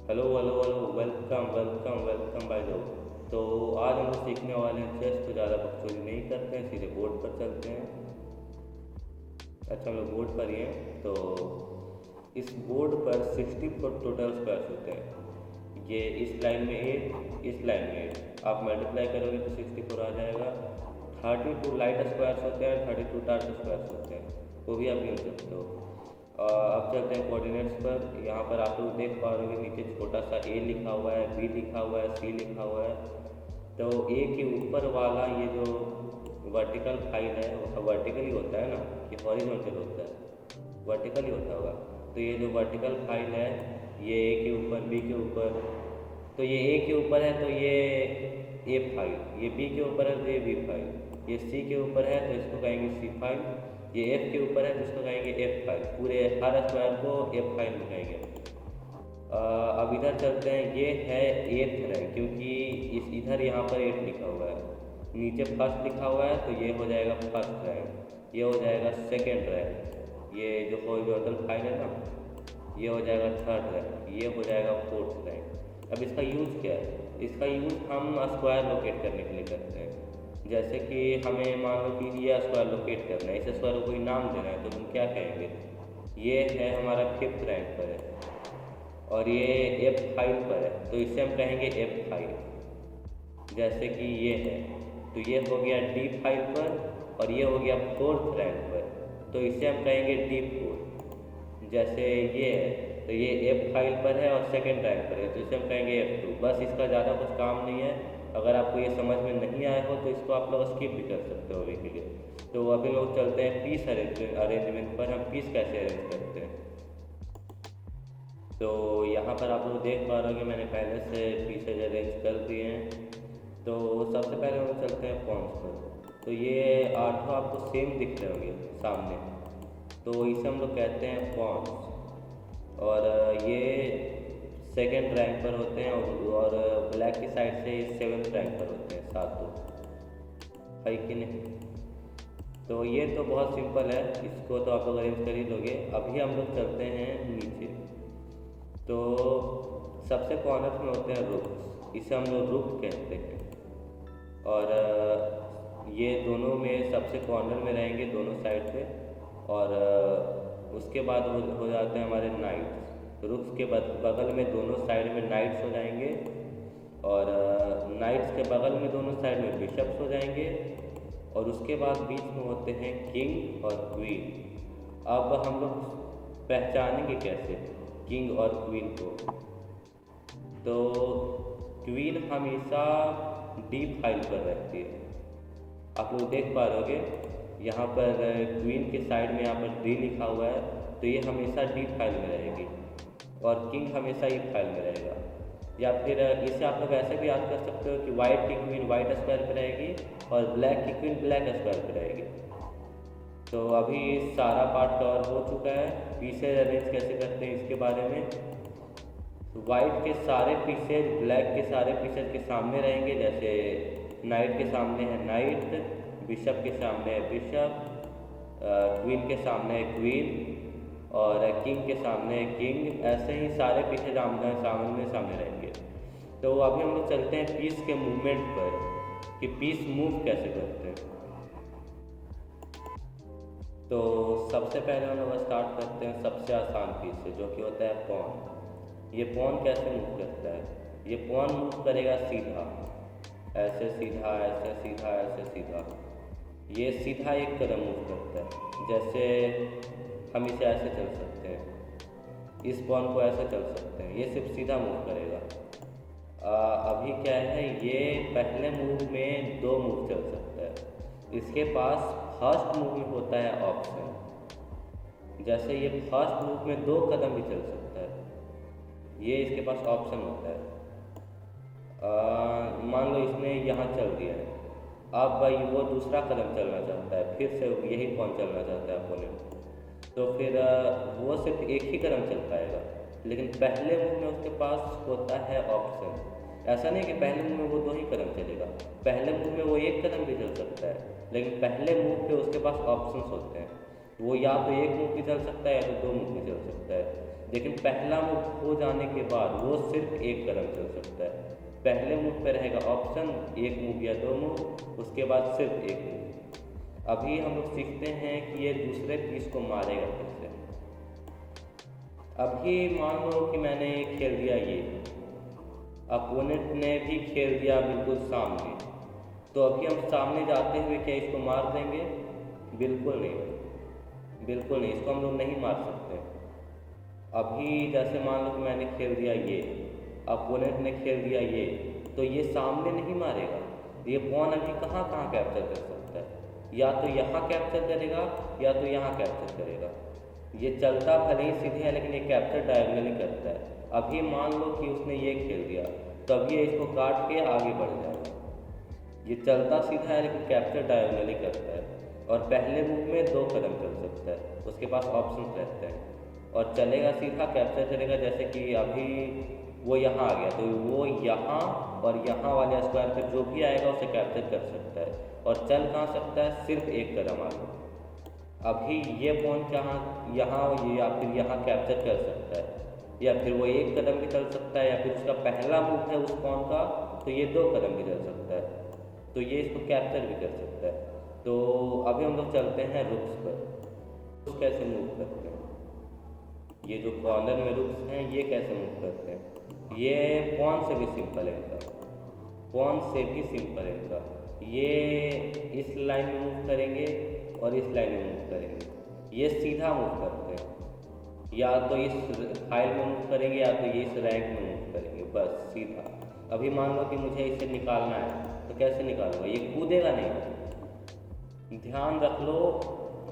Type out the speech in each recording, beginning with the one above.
Hello hello hello, welcome welcome welcome भाई लोग। तो आज हम लोग सीखने वाले हैं चेस। तो ज़्यादा बकचोदी नहीं करते हैं, सीधे बोर्ड पर चलते हैं। अच्छा, हम लोग बोर्ड पर ही हैं। तो इस बोर्ड पर 64 टोटल स्क्वायर्स होते हैं। ये इस लाइन में 8, इस लाइन में 8, आप मल्टीप्लाई करोगे तो 64 आ जाएगा। 32 लाइट स्क्वायर्स होते हैं, 32 डार्क स्क्वायर्स होते हैं, वो भी आप गिन सकते हो। अब चलते हैं कोऑर्डिनेट्स पर। यहाँ पर आप लोग देख पा रहे हो नीचे छोटा सा ए लिखा हुआ है, बी लिखा हुआ है, सी लिखा हुआ है। तो ए के ऊपर वाला ये जो वर्टिकल फाइल है वो वर्टिकल ही होता है ना, कि हॉरिजॉन्टल होता है? वर्टिकल ही होता होगा। तो ये जो वर्टिकल फाइल है, ये ए के ऊपर, बी के ऊपर, तो ये ए के ऊपर है तो ये ए फाइल, ये बी के ऊपर है तो ये बी फाइल, ये सी के ऊपर है तो इसको कहेंगे सी फाइल, ये एफ के ऊपर है तो इसको कहेंगे एफ फाइल। पूरे हर स्क्वायर को एफ फाइल में कहेंगे। अब इधर चलते हैं। ये है एथ रैंक, क्योंकि इस इधर यहाँ पर एट लिखा हुआ है, नीचे फर्स्ट लिखा हुआ है, तो ये हो जाएगा फर्स्ट रैंक, ये हो जाएगा सेकेंड रैंक, ये जो हॉरिजॉन्टल फाइल है ना, ये हो जाएगा थर्ड रैंक, ये हो जाएगा फोर्थ रैंक। अब इसका यूज़ क्या है? इसका यूज़ हम स्क्वायर लोकेट करने के लिए करते हैं। जैसे कि हमें मान लो कि ये स्क्वायर लोकेट करना है, इस स्क्वायर को कोई नाम देना है, तो हम क्या कहेंगे? ये है हमारा फिफ्थ रैंक पर है और ये F5 पर है, तो इसे हम कहेंगे F5। जैसे कि ये है, तो ये हो गया D5 पर और ये हो गया फोर्थ रैंक पर, तो इसे हम कहेंगे D4। जैसे ये है, तो ये F5 पर है और सेकेंड रैंक पर है, तो इसे हम कहेंगे F2। बस इसका ज़्यादा कुछ काम नहीं है। अगर आपको ये समझ में नहीं आया हो तो इसको आप लोग स्किप भी कर सकते हो अभी के लिए। तो अभी लोग चलते हैं पीस अरेंजमेंट पर। हम पीस कैसे अरेंज करते हैं? तो यहाँ पर आप लोग देख पा रहे हो कि मैंने पहले से पीसेज अरेंज कर दिए हैं। तो सबसे पहले हम लोग चलते हैं पॉन्स पर। तो ये आठों आपको सेम दिख रहे होंगे सामने, तो इसे हम लोग कहते हैं पॉन्स। और ये सेकंड रैंक पर होते हैं और ब्लैक की साइड से सेवन्थ रैंक पर होते हैं सातों, है कि नहीं? तो ये तो बहुत सिंपल है, इसको तो आप लोग अरेंज कर ही लोगे। अभी हम लोग चलते हैं नीचे। तो सबसे कॉर्नर में होते हैं रुक्स, इसे हम लोग रुक कहते हैं। और ये दोनों में सबसे कॉर्नर में रहेंगे, दोनों साइड पे। और उसके बाद हो जाते हैं हमारे नाइट्स। तो रुक्स के बगल में दोनों साइड में नाइट्स हो जाएंगे, और नाइट्स के बगल में दोनों साइड में बिशप्स हो जाएंगे, और उसके बाद बीच में होते हैं किंग और क्वीन। अब हम लोग पहचानेंगे कैसे किंग और क्वीन को? तो क्वीन हमेशा D5 पर रहती है। आप लोग देख पा रहे होगे यहाँ पर क्वीन के साइड में यहाँ पर D लिखा हुआ है, तो ये हमेशा D5 में रहेगी, और किंग हमेशा E5 में रहेगा। या फिर इसे आप लोग ऐसे भी याद कर सकते हो कि वाइट की क्वीन वाइट स्क्वायर पर रहेगी और ब्लैक की क्वीन ब्लैक स्क्वायर पर रहेगी। तो अभी सारा पार्ट कवर हो चुका है। पीसेज अरेंज कैसे करते हैं इसके बारे में। वाइट के सारे पीसेज ब्लैक के सारे पीसेज के सामने रहेंगे। जैसे नाइट के सामने है नाइट, बिशप के सामने है बिशप, क्वीन के सामने है क्वीन, और किंग के सामने है किंग। ऐसे ही सारे पीसेज आमने सामने रहेंगे। तो अभी हम लोग चलते हैं पीस के मूवमेंट पर, कि पीस मूव कैसे करते हैं। तो सबसे पहले हम लोग स्टार्ट करते हैं सबसे आसान पीस से, जो कि होता है पॉन। ये पॉन कैसे मूव करता है? ये पॉन मूव करेगा सीधा, ऐसे सीधा, ऐसे सीधा, ऐसे सीधा। ये सीधा एक कदम मूव करता है। जैसे हम इसे ऐसे चल सकते हैं, इस पॉन को ऐसे चल सकते हैं, ये सिर्फ सीधा मूव करेगा। अभी क्या है, ये पहले मूव में 2 मूव चल सकता है। इसके पास फर्स्ट मूव में होता है ऑप्शन। जैसे ये फर्स्ट मूव में 2 कदम भी चल सकता है, ये इसके पास ऑप्शन होता है। मान लो इसने यहाँ चल दिया है, अब भाई वो दूसरा कदम चलना चाहता है, फिर से यही पॉन चलना चाहता है अपोनेंट, तो फिर वो सिर्फ एक ही कदम चल पाएगा। लेकिन पहले मूव में उसके पास होता है ऑप्शन। ऐसा नहीं कि पहले मूव में वो 2 ही कदम चलेगा, पहले मूव में वो 1 कदम भी चल सकता है, लेकिन पहले मूव पे उसके पास ऑप्शंस होते हैं। वो या तो 1 मूव भी चल सकता है या तो 2 मूव भी चल सकता है। लेकिन पहला मूव हो जाने के बाद वो सिर्फ एक कदम चल सकता है। पहले मूव पे रहेगा ऑप्शन एक मूव या दो मूव, उसके बाद सिर्फ एक मूव। अभी हम लोग सीखते हैं कि ये दूसरे पीस को मारेगा कैसे। अभी मान लो कि मैंने खेल दिया ये, अपोनेंट ने भी खेल दिया बिल्कुल सामने, तो अभी हम सामने जाते हुए क्या इसको मार देंगे? बिल्कुल नहीं, बिल्कुल नहीं, इसको हम लोग नहीं मार सकते। अभी जैसे मान लो कि मैंने खेल दिया ये, अपोनेंट ने खेल दिया ये, तो ये सामने नहीं मारेगा। ये पॉन अभी कहाँ कहाँ कैप्चर कर सकता है? या तो यहाँ कैप्चर करेगा या तो यहाँ कैप्चर करेगा। ये चलता भले ही सीधे है लेकिन ये कैप्चर डायगोनली करता है। अभी मान लो कि उसने ये खेल दिया, तो अब ये इसको काट के आगे बढ़ जाएगा। ये चलता सीधा है लेकिन कैप्चर डायगोनली करता है, और पहले मूव में दो कदम चल सकता है, उसके पास ऑप्शन रहते हैं, और चलेगा सीधा, कैप्चर करेगा। जैसे कि अभी वो यहाँ आ गया, तो वो यहाँ और यहाँ वाले स्क्वायर पे जो भी आएगा उसे कैप्चर कर सकता है, और चल कहाँ सकता है? सिर्फ एक कदम आगे। अभी ये पॉन कहाँ, यहाँ या फिर यहाँ कैप्चर कर सकता है, या फिर वो एक कदम भी चल सकता है, या फिर उसका पहला मूव है उस पॉन का तो ये दो कदम भी चल सकता है, तो ये इसको कैप्चर भी कर सकता है। तो अभी हम लोग चलते हैं रुक्स पर, रुक्स कैसे मूव करते हैं। ये जो कॉर्नर में रुक्स हैं ये कैसे मूव करते हैं? ये पॉन से भी सिंपल है इनका, पॉन से भी सिंपल है इनका। ये इस लाइन में मूव करेंगे और इस लाइन में मूव करेंगे, ये सीधा मूव करते हैं। या तो इस फाइल में मूव करेंगे या तो ये इस रैंक में मूव करेंगे, बस सीधा। अभी मान लो कि मुझे इसे निकालना है, तो कैसे निकालूंगा? ये कूदेगा नहीं। ध्यान रख लो,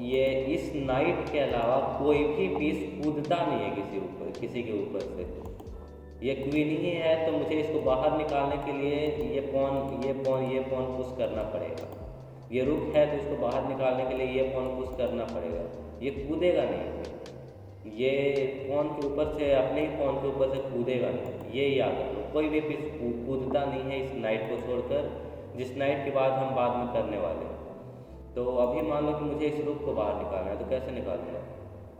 ये इस नाइट के अलावा कोई भी पीस कूदता नहीं है किसी के ऊपर से। ये क्वीन ही है, तो मुझे इसको बाहर निकालने के लिए ये पॉन पुश करना पड़ेगा। ये रुक है तो इसको बाहर निकालने के लिए ये पॉन पुश करना पड़ेगा। ये कूदेगा नहीं, ये पॉन के ऊपर से, अपने ही पॉन के ऊपर से कूदेगा नहीं, ये याद रखो। कोई भी पीस कूदता नहीं है इस नाइट को छोड़कर, जिस नाइट की बात हम बाद में करने वाले हैं। तो अभी मान लो कि मुझे इस रुक को बाहर निकालना है, तो कैसे निकालूंगा?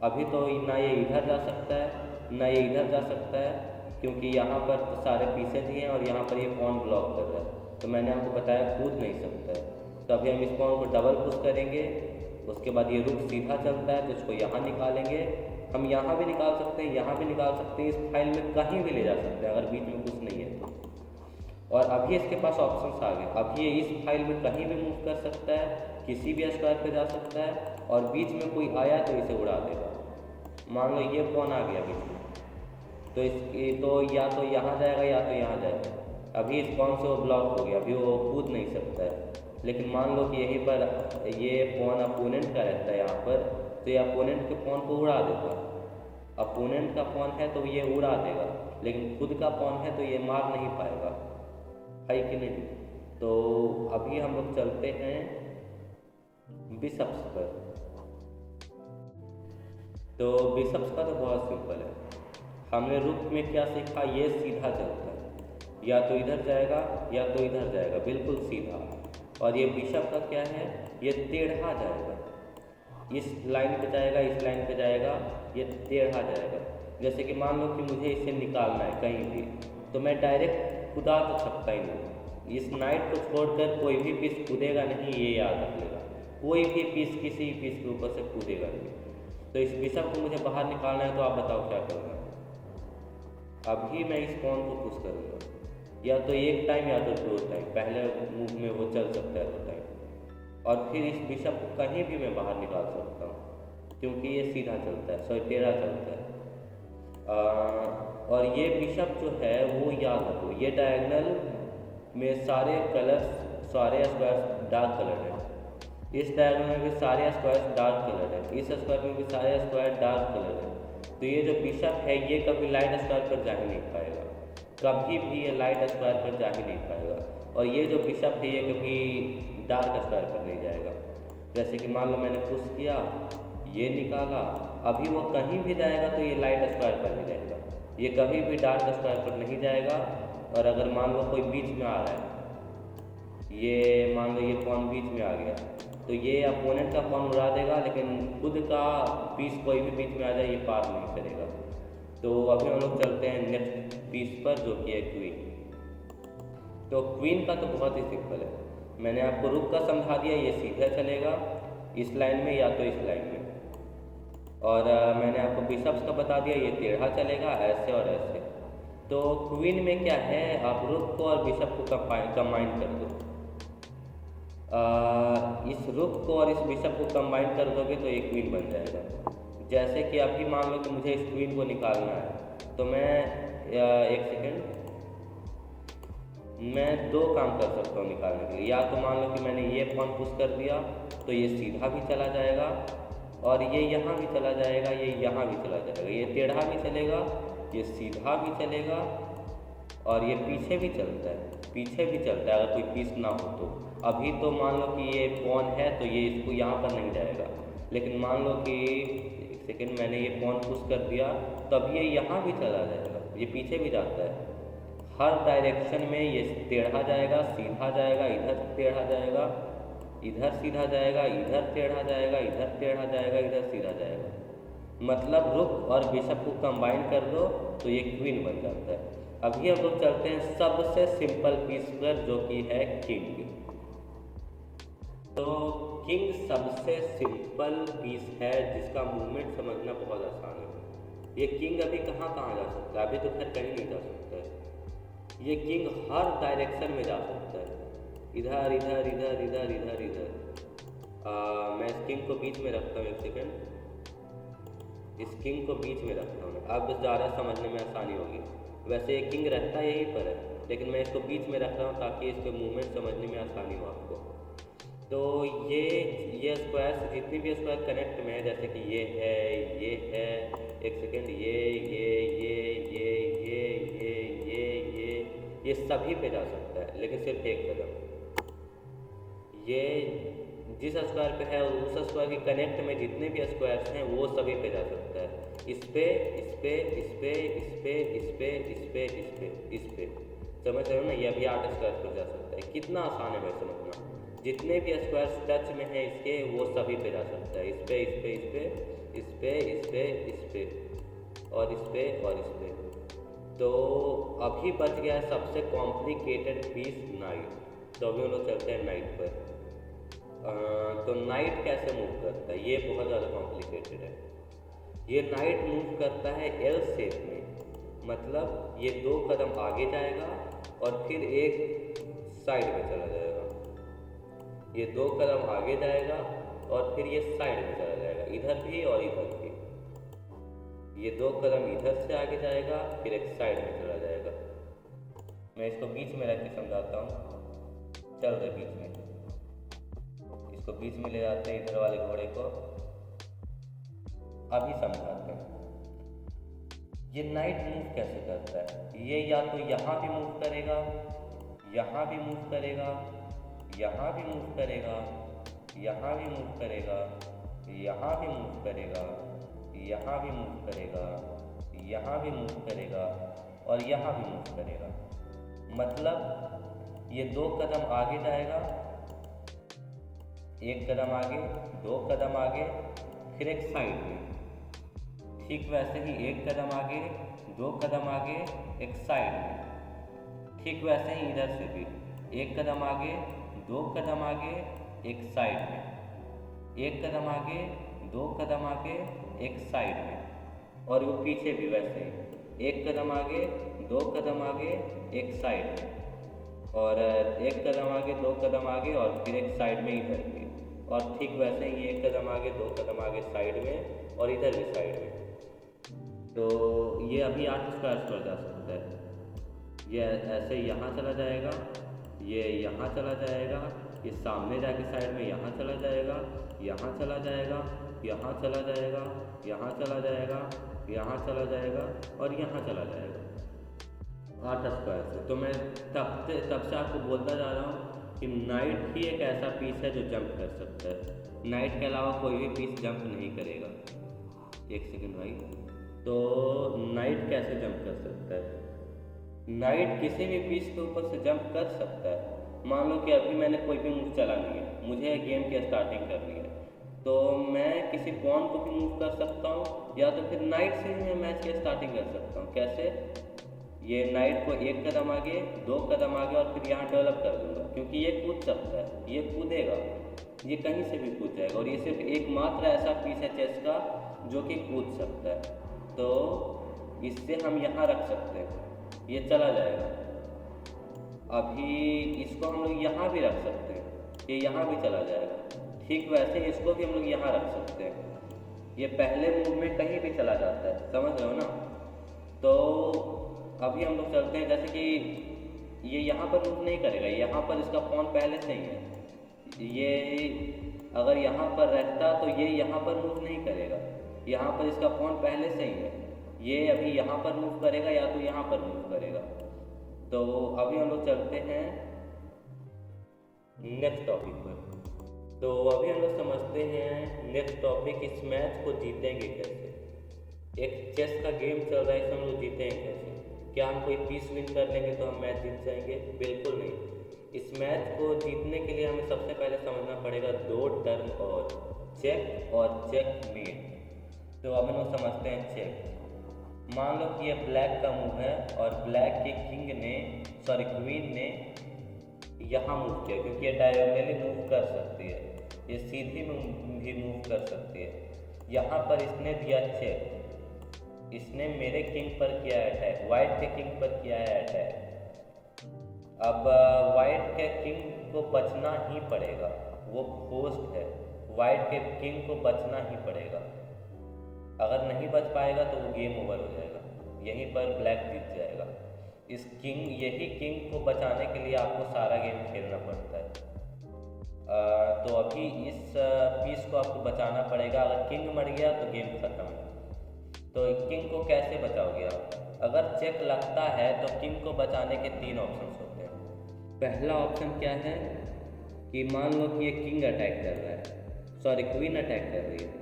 अभी तो ना ये इधर जा सकता है ना ये इधर जा सकता है, क्योंकि यहाँ पर तो सारे पीसेज ही हैं और यहाँ पर ये पॉन ब्लॉक कर रहा है, तो मैंने आपको बताया कूद नहीं सकता है। तो अभी हम इस पॉन को डबल पुश करेंगे, उसके बाद ये रुक सीधा चलता है, तो इसको यहाँ निकालेंगे। हम यहाँ भी निकाल सकते हैं, यहाँ भी निकाल सकते हैं, इस फाइल में कहीं भी ले जा सकते हैं अगर बीच में कुछ नहीं है तो। और अभी इसके पास ऑप्शंस आ गए, अभी ये इस फाइल में कहीं भी मूव कर सकता है, किसी भी स्क्वायर पे जा सकता है, और बीच में कोई आया तो इसे उड़ा देगा। मान लो ये पॉन आ गया बीच में, तो इसके तो या तो यहाँ जाएगा या तो यहाँ जाएगा। अभी इस पॉन से वो ब्लॉक हो गया, अभी वो कूद नहीं सकता है। लेकिन मान लो कि यहीं पर ये पॉन अपोनेंट का रहता है यहाँ पर, तो ये अपोनेंट के पॉन को उड़ा देगा। अपोनेंट का पॉन है तो ये उड़ा देगा, लेकिन खुद का पॉन है तो ये मार नहीं पाएगा, है कि नहीं? तो अभी हम लोग चलते हैं बिशप्स पर। तो बिशप्स का तो बहुत सिंपल है। हमने रुक में क्या सीखा? ये सीधा चलता है, या तो इधर जाएगा या तो इधर जाएगा, बिल्कुल सीधा। और ये बिशप का क्या है? ये टेढ़ा जाएगा, इस लाइन पे जाएगा, इस लाइन पे जाएगा, ये टेढ़ा जाएगा। जैसे कि मान लो कि मुझे इसे निकालना है कहीं भी, तो मैं डायरेक्ट कूदा तो सकता ही नहीं। इस नाइट को छोड़कर कोई भी पीस कूदेगा नहीं, ये याद रख लेगा। कोई भी पीस किसी पीस के ऊपर से कूदेगा नहीं। तो इस बिशप को मुझे बाहर निकालना है, तो आप बताओ क्या करूँगा? अभी मैं इस पॉन को पुश करूँगा, या तो एक टाइम या तो दो टाइम, पहले मूव में वो चल सकता है दो टाइम, और फिर इस बिशप को कहीं भी मैं बाहर निकाल सकता हूँ, क्योंकि ये सीधा चलता है, सॉरी टेढ़ा चलता है। और ये बिशप जो है वो याद रखो, ये डायगोनल में सारे कलर्स, सारे स्क्वायर्स डार्क कलर है। इस डायग्राम में भी सारे स्क्वायर्स डार्क कलर है, इस स्क्वायर में भी सारे स्क्वायर डार्क कलर है। तो ये जो बिशप है ये कभी लाइट स्क्वायर पर जा ही नहीं पाएगा, कभी भी ये लाइट स्क्वायर पर जा ही नहीं पाएगा। और ये जो बिशप है ये कभी डार्क स्क्वायर पर नहीं जाएगा। जैसे कि मान लो मैंने पुश किया, ये निकाला, अभी वो कहीं भी जाएगा तो ये लाइट स्क्वायर पर ही जाएगा, ये कभी भी डार्क स्क्वायर पर नहीं जाएगा। और अगर मान लो कोई बीच में आ रहा है, ये मान लो ये पॉन बीच में आ गया, तो ये अपोनेंट का पॉन उड़ा देगा, लेकिन खुद का पीस कोई भी बीच में आ जाए ये पार नहीं करेगा। तो अभी हम लोग चलते हैं नेक्स्ट पीस पर, जो कि है क्वीन। तो क्वीन का तो बहुत ही सिंपल है, मैंने आपको रुक का समझा दिया, ये सीधा चलेगा इस लाइन में या तो इस लाइन में। और मैंने आपको बिशप्स का बता दिया, ये टेढ़ा चलेगा ऐसे और ऐसे। तो क्वीन में क्या है, आप रुक को और बिशप को कंबाइन कर दो। इस रुक को और इस बिशप को कंबाइन कर दोगे तो ये क्वीन बन जाएगा। जैसे कि अभी मान लो कि मुझे इस क्वीन को निकालना है, तो मैं एक सेकेंड, मैं दो काम कर सकता हूँ निकालने के लिए। या तो मान लो कि मैंने ये पॉन पुश कर दिया तो ये सीधा भी चला जाएगा, और ये यहाँ भी चला जाएगा, ये यहाँ भी चला जाएगा, ये टेढ़ा भी चलेगा, ये सीधा भी चलेगा, और ये पीछे भी चलता है, पीछे भी चलता है अगर कोई पीस ना हो तो। अभी तो मान लो कि ये पॉन है तो ये इसको यहाँ पर नहीं जाएगा, लेकिन मान लो कि एक सेकेंड मैंने ये पॉन पुश कर दिया, तब ये यहाँ भी चला जाएगा, ये पीछे भी जाता है। हर डायरेक्शन में ये टेढ़ा जाएगा, सीधा जाएगा, इधर टेढ़ा जाएगा, इधर सीधा जाएगा, इधर टेढ़ा जाएगा, इधर टेढ़ा जाएगा, इधर सीधा जाएगा। मतलब रुक और बिशप को कंबाइन कर दो तो ये क्वीन बन जाता है। अभी हम लोग चलते हैं सबसे सिंपल पीस पर, जो कि है किंग। तो किंग सबसे सिंपल पीस है जिसका मूवमेंट समझना बहुत आसान है। ये किंग अभी कहाँ कहाँ जा सकता है, अभी तो खैर कहीं नहीं जा सकता है। ये किंग हर डायरेक्शन में जा सकता है, इधर इधर इधर इधर इधर इधर। मैं इस किंग को बीच में रखता हूँ, एक सेकेंड, इस किंग को बीच में रखता हूँ, अब ज़्यादा समझने में आसानी होगी। वैसे ये किंग रहता यहीं पर है, लेकिन मैं इसको बीच में रख रहा हूँ ताकि इसके मूवमेंट समझने में आसानी हो आपको। तो ये स्क्वायर जितनी भी स्क्वायर कनेक्ट में है, जैसे कि ये है, एक सेकेंड, ये सभी पे जा सकता है, लेकिन सिर्फ एक कदम। ये जिस स्क्वायर पे है उस स्क्वायर के कनेक्ट में जितने भी स्क्वायर्स हैं वो सभी पे जा सकता है। इस पे, इस पे, इस पे, इस पे, इस पे, इस पे, इस पे, इस पे, समझ रहे हो ना। ये अभी 8 स्क्वायर पर जा सकता है। कितना आसान है भाई समझना। जितने भी स्क्वायर्स टच में हैं इसके, वो सभी पे जा सकता है। इस पे, इस पे, इस पे, इस पे, इस पे, इस पे, और इस पे, और इस पे। तो अभी बच गया है सबसे कॉम्प्लिकेटेड पीस, नाइट। तो अभी हम लोग चलते हैं नाइट पर। तो नाइट कैसे मूव करता है, ये बहुत ज़्यादा कॉम्प्लिकेटेड है। ये नाइट मूव करता है एल शेप में, मतलब ये 2 कदम आगे जाएगा और फिर एक साइड में चला जाएगा। ये 2 कदम आगे जाएगा और फिर ये साइड में चला जाएगा, इधर भी और इधर भी। ये 2 कदम इधर से आगे जाएगा, फिर एक साइड में चला जाएगा। मैं इसको बीच में रख के समझाता हूँ। चल रहे बीच में, इसको बीच में ले जाते हैं, इधर वाले घोड़े को अभी समझाते हैं। ये नाइट मूव कैसे करता है, ये या तो यहाँ भी मूव करेगा, यहाँ भी मूव करेगा, यहाँ भी मूव करेगा, यहाँ भी मूव करेगा, यहाँ भी मूव करेगा, यहाँ भी मूव करेगा, यहाँ भी मूव करेगा, और यहाँ भी मूव करेगा। मतलब ये 2 कदम आगे जाएगा, 1 कदम आगे, 2 कदम आगे, फिर एक साइड में। ठीक वैसे ही 1 कदम आगे, 2 कदम आगे, एक साइड में। ठीक वैसे ही इधर से भी 1 कदम आगे, 2 कदम आगे, एक साइड में, 1 कदम आगे, 2 कदम आगे, एक साइड में। और वो पीछे भी वैसे ही 1 कदम आगे, 2 कदम आगे, एक साइड में, और 1 कदम आगे, 2 कदम आगे, और फिर एक साइड में इधर भी। और ठीक वैसे ही 1 कदम आगे, 2 कदम आगे साइड में, और इधर भी साइड में। तो ये अभी 8 स्क्वायर पर जा सकता है। ये ऐसे यहाँ चला जाएगा, ये यहाँ चला जाएगा, ये सामने जाके साइड में यहाँ चला जाएगा, यहाँ चला जाएगा, यहाँ चला जाएगा, यहाँ चला जाएगा, यहाँ चला जाएगा, और यहाँ चला जाएगा। 8 स्क्वायर से। तो मैं तब से आपको बोलता जा रहा हूँ कि नाइट ही एक ऐसा पीस है जो जंप कर सकता है। नाइट के अलावा कोई भी पीस जंप नहीं करेगा। एक सेकेंड भाई, तो नाइट कैसे जंप कर सकता है? नाइट किसी भी पीस के ऊपर से जंप कर सकता है। मान लो कि अभी मैंने कोई भी मूव चला नहीं है, मुझे गेम की स्टार्टिंग करनी है, तो मैं किसी पॉन को भी मूव कर सकता हूँ, या तो फिर नाइट से ही मैं मैच की स्टार्टिंग कर सकता हूँ। कैसे? ये नाइट को एक कदम आगे, दो कदम आगे, और फिर यहाँ डेवलप कर दूँगा, क्योंकि ये कूद सकता है, ये कूदेगा, ये कहीं से भी कूद जाएगा, और ये सिर्फ एकमात्र ऐसा पीस है चेस का जो कि कूद सकता है। तो इससे हम यहाँ रख सकते हैं, ये चला जाएगा। अभी इसको हम लोग यहाँ भी रख सकते हैं, ये यहाँ भी चला जाएगा। ठीक वैसे इसको भी हम लोग यहाँ रख सकते हैं, ये पहले मूव में कहीं भी चला जाता है, समझ रहे हो ना? तो अभी हम लोग चलते हैं, जैसे कि ये यहाँ पर मूव नहीं करेगा, यहाँ पर इसका पॉन पहले से ही है। ये अगर यहाँ पर रहता तो ये यहाँ पर मूव नहीं करेगा, यहाँ पर इसका पॉन पहले से ही है। ये अभी यहाँ पर मूव करेगा या तो यहाँ पर मूव करेगा। तो अभी हम लोग चलते हैं नेक्स्ट टॉपिक पर। तो अभी हम लोग समझते हैं नेक्स्ट टॉपिक, इस मैच को जीतेंगे कैसे। एक चेस का गेम चल रहा है, इसमें हम लोग जीतेंगे कैसे? क्या हम कोई पीस विन कर लेंगे तो हम मैच जीत जाएंगे? बिल्कुल नहीं। इस मैच को जीतने के लिए हमें सबसे पहले समझना पड़ेगा दो टर्म और, चेक और चेकमेट। तो अब हम लोग समझते हैं चेक। मान लो कि ये ब्लैक का मूव है और ब्लैक के क्वीन ने यहाँ मूव किया, क्योंकि ये डायगोनली मूव कर सकती है, ये सीधी भी मूव कर सकती है। यहाँ पर इसने दिया चेक, इसने मेरे किंग पर किया है अटैक, वाइट के किंग पर किया है अटैक। अब वाइट के किंग को बचना ही पड़ेगा, वो फोर्स्ड है, वाइट के किंग को बचना ही पड़ेगा। अगर नहीं बच पाएगा तो वो गेम ओवर हो जाएगा, यहीं पर ब्लैक जीत जाएगा। यही किंग को बचाने के लिए आपको सारा गेम खेलना पड़ता है। तो अभी इस पीस को आपको बचाना पड़ेगा। अगर किंग मर गया तो गेम खत्म है। तो किंग को कैसे बचाओगे आप? अगर चेक लगता है तो किंग को बचाने के तीन ऑप्शन होते हैं। पहला ऑप्शन क्या है कि मान लो कि ये किंग अटैक कर रहा है, सॉरी क्वीन अटैक कर रही है,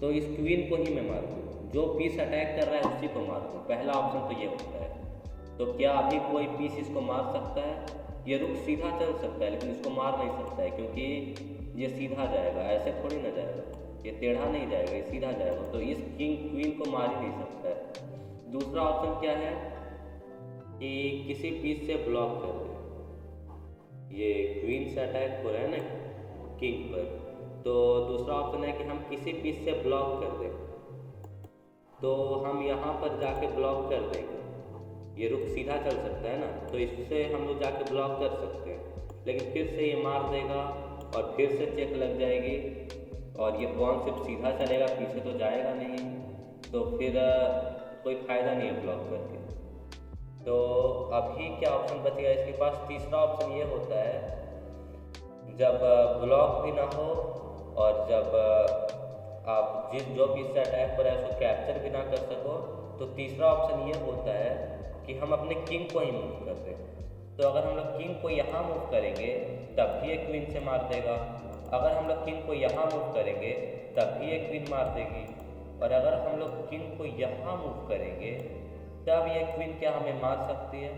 तो इस क्वीन को ही मैं मार दूँ, जो पीस अटैक कर रहा है उसी को मार दूँ। पहला ऑप्शन तो ये होता है। तो क्या अभी कोई पीस इसको मार सकता है? ये रुक सीधा चल सकता है, लेकिन इसको मार नहीं सकता है, क्योंकि ये सीधा जाएगा, ऐसे थोड़ी ना जाएगा, ये टेढ़ा नहीं जाएगा, ये सीधा जाएगा। तो इस क्वीन को मार ही नहीं सकता है। दूसरा ऑप्शन क्या है कि किसी पीस से ब्लॉक कर दे। ये क्वीन से अटैक हो रहा है ना किंग पर, तो दूसरा ऑप्शन है कि हम किसी पीस से ब्लॉक कर दें। तो हम यहाँ पर जाके ब्लॉक कर देंगे, ये रुक सीधा चल सकता है ना, तो इससे हम लोग जाके ब्लॉक कर सकते हैं, लेकिन फिर से ये मार देगा और फिर से चेक लग जाएगी, और ये पॉन सिर्फ सीधा चलेगा, पीछे तो जाएगा नहीं, तो फिर कोई फ़ायदा नहीं है ब्लॉक करके। तो अभी क्या ऑप्शन बचेगा इसके पास? तीसरा ऑप्शन ये होता है, जब ब्लॉक भी ना हो और जब आप जो पीस से अटैक पर है उसको कैप्चर भी ना कर सको, तो तीसरा ऑप्शन ये होता है कि हम अपने किंग को ही मूव कर दें। तो अगर हम लोग किंग को यहाँ मूव करेंगे तब भी एक क्वीन से मार देगा, अगर हम लोग किंग को यहाँ मूव करेंगे तब भी एक क्वीन मार देगी, और अगर हम लोग किंग को यहाँ मूव करेंगे तब ये क्वीन क्या हमें मार सकती है?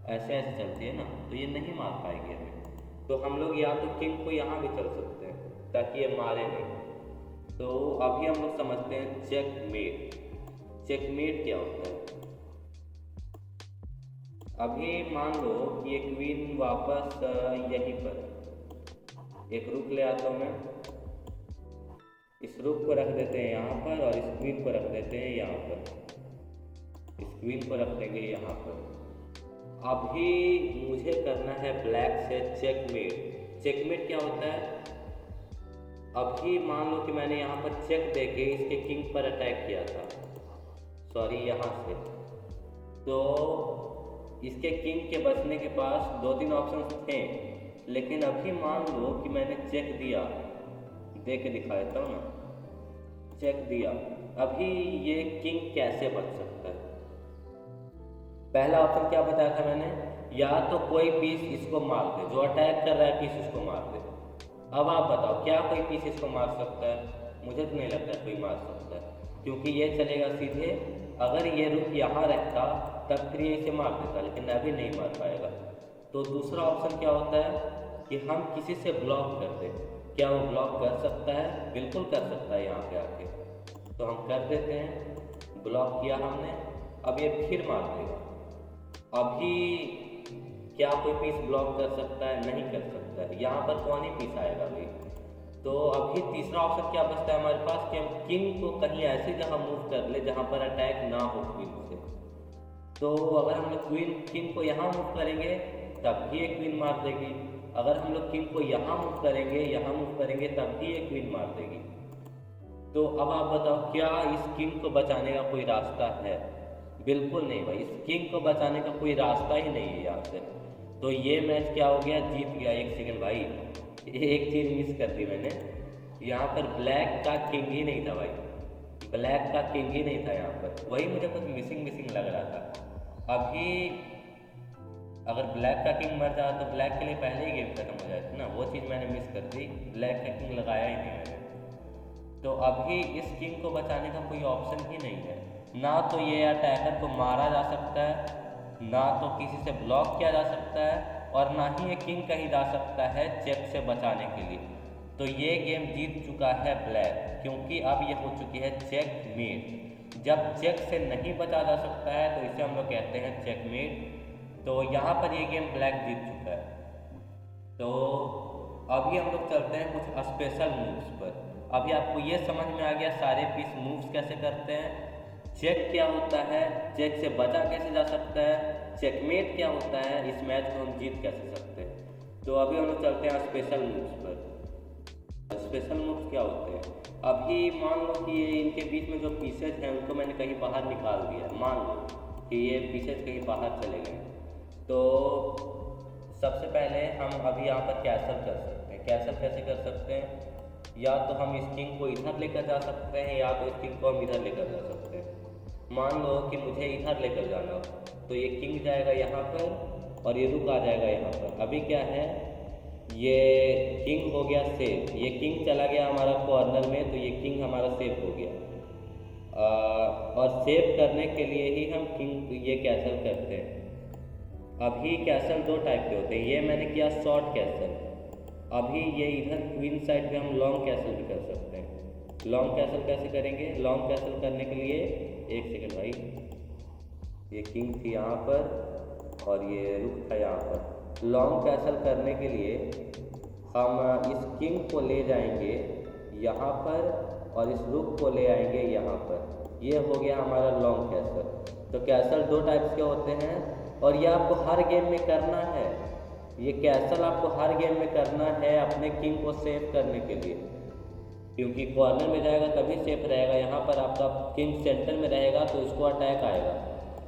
ऐसे ऐसे चलती है ना, तो ये नहीं मार पाएगी हमें। तो हम लोग या तो किंग को यहाँ भी चल सकते हैं ताकि ये मारे नहीं। तो अभी हम लोग समझते हैं चेकमेट। चेकमेट क्या होता है? अभी मान लो कि ये क्वीन वापस यहीं पर एक रुक ले आता हूँ मैं, इस रुक को रख देते हैं यहाँ पर और इस क्वीन को रख देते हैं यहाँ पर, इस क्वीन को रख देंगे यहाँ पर। अभी मुझे करना है ब्लैक से चेकमेट। चेकमेट क्या होता है? अभी मान लो कि मैंने यहाँ पर चेक देके इसके किंग पर अटैक किया था, सॉरी यहाँ से, तो इसके किंग के बचने के पास दो तीन ऑप्शन थे, लेकिन अभी मान लो कि मैंने चेक दिया, दे के दिखा देता हूँ ना, चेक दिया, अभी ये किंग कैसे बच सकता है? पहला ऑप्शन क्या बताया था मैंने? या तो कोई पीस इसको मार दे, जो अटैक कर रहा है पीस इसको मार दे। अब आप बताओ क्या कोई पीस इसको मार सकता है? मुझे तो नहीं लगता कोई मार सकता है, क्योंकि ये चलेगा सीधे। अगर ये रुक यहाँ रहता तब फिर ये इसे मार देता, लेकिन अभी नहीं मार पाएगा। तो दूसरा ऑप्शन क्या होता है कि हम किसी से ब्लॉक कर दें। क्या वो ब्लॉक कर सकता है? बिल्कुल कर सकता है यहाँ पे आके। तो हम कर देते हैं, ब्लॉक किया हमने। अब ये फिर मार देगा। अभी क्या कोई पीस ब्लॉक कर सकता है? नहीं कर सकता है। यहाँ पर कौन ही पीस आएगा अभी? तो अभी तीसरा ऑप्शन क्या बचता है हमारे पास कि हम किंग को कहीं ऐसी जगह मूव कर ले जहाँ पर अटैक ना हो क्वीन से। तो अगर हम लोग किंग को यहाँ मूव करेंगे तब भी एक क्वीन मार देगी। अगर हम लोग किंग को यहाँ मूव करेंगे तब भी एक क्वीन मार देगी। तो अब आप बताओ, क्या इस किंग को बचाने का कोई रास्ता है? बिल्कुल नहीं भाई, इस किंग को बचाने का कोई रास्ता ही नहीं है यहाँ से। तो ये मैच क्या हो गया? जीत गया। एक सेकंड भाई, एक चीज़ मिस कर दी मैंने। यहाँ पर ब्लैक का किंग ही नहीं था भाई, ब्लैक का किंग ही नहीं था यहाँ पर। वही मुझे कुछ मिसिंग लग रहा था। अभी अगर ब्लैक का किंग मर जाता तो ब्लैक के लिए पहले ही गेम खत्म हो जाती ना, वो चीज़ मैंने मिस कर दी। ब्लैक का किंग लगाया ही नहीं मैंने। तो अभी इस किंग को बचाने का कोई ऑप्शन ही नहीं है। ना तो ये अटैकर को मारा जा सकता है, ना तो किसी से ब्लॉक किया जा सकता है, और ना ही ये किंग कहीं जा सकता है चेक से बचाने के लिए। तो ये गेम जीत चुका है ब्लैक, क्योंकि अब ये हो चुकी है चेकमेट। जब चेक से नहीं बचा जा सकता है तो इसे हम लोग कहते हैं चेकमेट। तो यहाँ पर ये गेम ब्लैक जीत चुका है। तो अभी हम लोग चलते हैं कुछ स्पेशल मूव्स पर। अभी आपको ये समझ में आ गया सारे पीस मूव्स कैसे करते हैं, चेक क्या होता है, चेक से बचा कैसे जा सकता है, चेकमेट क्या होता है, इस मैच को हम जीत कैसे सकते हैं। तो अभी हम लोग चलते हैं स्पेशल मूव्स पर। स्पेशल मूव्स क्या होते हैं? अभी मान लो कि ये इनके बीच में जो पीसेज हैं उनको मैंने कहीं बाहर निकाल दिया। मान लो कि ये पीसेज कहीं बाहर चले गए, तो सबसे पहले हम अभी यहाँ पर कैसल कर सकते हैं। कैसल कैसे कर सकते हैं? या तो हम इस किंग को इधर लेकर जा सकते हैं, या तो इस किंग को हम इधर लेकर जा सकते हैं। मान लो कि मुझे इधर लेकर जाना हो, तो ये किंग जाएगा यहाँ पर और ये रुक आ जाएगा यहाँ पर। अभी क्या है, ये किंग हो गया सेव, ये किंग चला गया हमारा कॉर्नर में, तो ये किंग हमारा सेव हो गया। और सेव करने के लिए ही हम किंग ये कैसल करते हैं। अभी कैसल दो टाइप के होते हैं, ये मैंने किया शॉर्ट कैसल। अभी ये इधर क्वीन साइड पे हम लॉन्ग कैसल भी कर सकते हैं। लॉन्ग कैसल कैसे करेंगे? लॉन्ग कैसल करने के लिए, एक सेकंड भाई, ये किंग थी यहाँ पर और ये रुक था यहाँ पर। लॉन्ग कैसल करने के लिए हम इस किंग को ले जाएंगे यहाँ पर और इस रुक को ले आएंगे यहाँ पर। ये हो गया हमारा लॉन्ग कैसल। तो कैसल दो टाइप्स के होते हैं और ये आपको हर गेम में करना है। ये कैसल आपको हर गेम में करना है अपने किंग को सेव करने के लिए, क्योंकि कॉर्नर में जाएगा तभी सेफ रहेगा। यहाँ पर आपका किंग सेंटर में रहेगा तो इसको अटैक आएगा,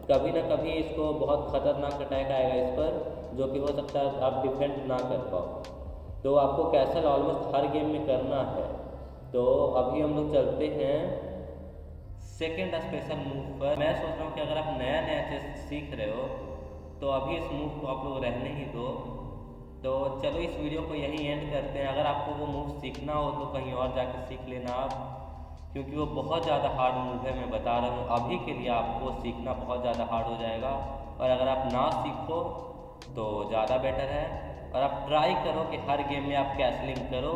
कभी ना कभी इसको बहुत खतरनाक अटैक आएगा इस पर, जो कि हो सकता है आप डिफेंड ना कर पाओ। तो आपको कैसल ऑलमोस्ट हर गेम में करना है। तो अभी हम लोग चलते हैं सेकेंड स्पेशल मूव पर। मैं सोच रहा हूँ कि अगर आप नया चीज़ सीख रहे हो तो अभी इस मूव को आप लोग रहने ही दो। तो चलो इस वीडियो को यहीं एंड करते हैं। अगर आपको वो मूव सीखना हो तो कहीं और जाकर सीख लेना आप, क्योंकि वो बहुत ज़्यादा हार्ड मूव है। मैं बता रहा हूँ, अभी के लिए आपको सीखना बहुत ज़्यादा हार्ड हो जाएगा, और अगर आप ना सीखो तो ज़्यादा बेटर है। और आप ट्राई करो कि हर गेम में आप कैसलिंग करो,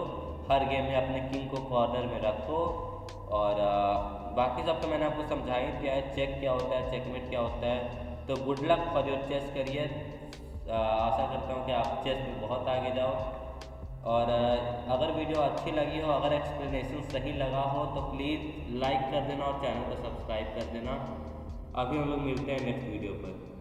हर गेम में अपने किंग को कॉर्नर में रखो। और बाकी सब तो मैंने आपको समझा ही दिया है, चेक क्या होता है, चेकमेट क्या होता है। तो good luck for your chess career. आशा करता हूँ कि आप चेस में बहुत आगे जाओ। और अगर वीडियो अच्छी लगी हो, अगर एक्सप्लेनेशन सही लगा हो तो प्लीज़ लाइक कर देना और चैनल को सब्सक्राइब कर देना। अभी हम लोग मिलते हैं नेक्स्ट वीडियो पर।